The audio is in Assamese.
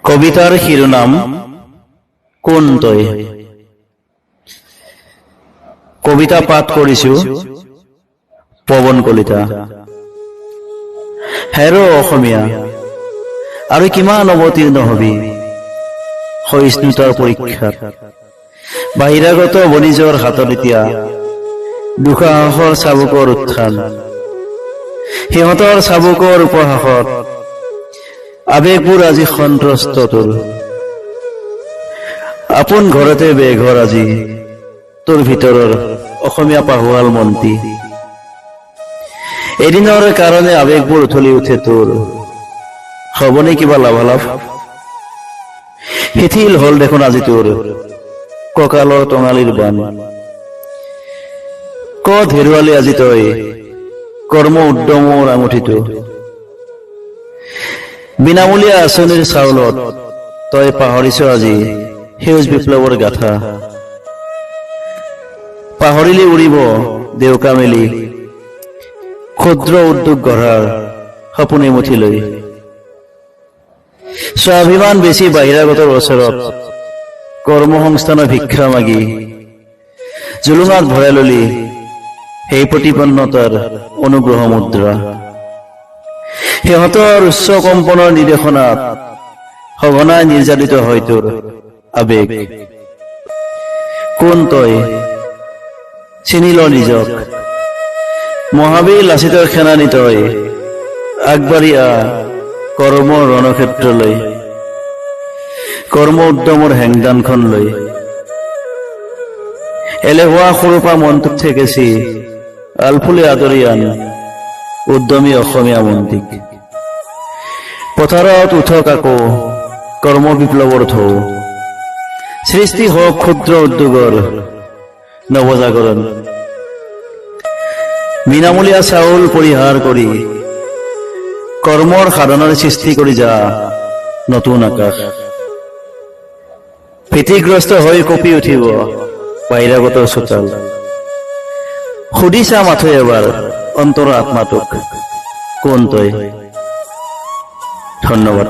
কবিতাৰ শিৰোনাম কোন তই। কবিতা পাঠ কৰিছো পৱন কলিতা। হেৰ' অসমীয়া, আৰু কিমান অৱতীৰ্ণ হবি সহিষ্ণুতাৰ পৰীক্ষাত। বাহিৰাগত বণিজৰ হাতত এতিয়া দুঃসাহসৰ চাবুকৰ উত্থান। সিহঁতৰ চাবুকৰ উপহাসত আবেগবোৰ আজি সন্ত্ৰস্ত তোৰ। আপোন ঘৰতে বেঘৰ আজি তোৰ ভিতৰৰ অসমীয়া পাহুৱাল মন্ত্ৰী। এদিনৰ কাৰণে আবেগবোৰ উঠলি উঠে তোৰ, হ'বনে কিবা লাভালাভ? শিথিল হল দেখোন আজি তোৰ কঁকালৰ টঙালিৰ বান। ক'ত হেৰুৱালি আজি তই কৰ্ম উদ্যমৰ আঙুঠিটো? বিনামূলীয়া আঁচনিৰ চাউলত তই পাহৰিছ আজি সেউজ বিপ্লৱৰ গাথা। পাহৰিলি উৰিব দেউকা মেলি ক্ষুদ্ৰ উদ্যোগ গঢ়াৰ সপোনে মুঠি লৈ। স্বাভিমান বেছি বাহিৰাগতৰ ওচৰত কৰ্মসংস্থানৰ ভিক্ষা মাগি জুলুঙাত ভৰাই ললি সেই প্ৰতিপন্নতাৰ অনুগ্ৰহ মুদ্ৰা। সিহঁতৰ উচ্চ কম্পনৰ নিৰ্দেশনাত সঘনাই নিৰ্যাতিত হয় তোৰ আবেগ। কোন তই চিনি ল নিজক, মহাবীৰ লাচিতৰ সেনানী তই। আগবাঢ়ি আহ কৰ্মৰ ৰণক্ষেত্ৰলৈ, কৰ্ম উদ্যমৰ হেংদানখন লৈ। এলেহুৱা সৰুপা মনটোত ঠেকেচি আলফুলে আদৰি আন উদ্যমী অসমীয়া মন্ত্ৰীক। পথাৰত উঠক আকৌ কৰ্ম বিপ্লৱৰ ঢৌ, সৃষ্টি হওক ক্ষুদ্ৰ উদ্যোগৰ নৱজাগৰণ। বিনামূলীয়া চাউল পৰিহাৰ কৰি কৰ্মৰ সাধনাৰ সৃষ্টি কৰি যা নতুন আকাশ। ভীতিগ্ৰস্ত হৈ কঁপি উঠিব বাহিৰাগতৰ চোতাল। সুধিছা মাথো এবাৰ অন্তৰ আত্মাটোক কোন তই। ধন্যবাদ।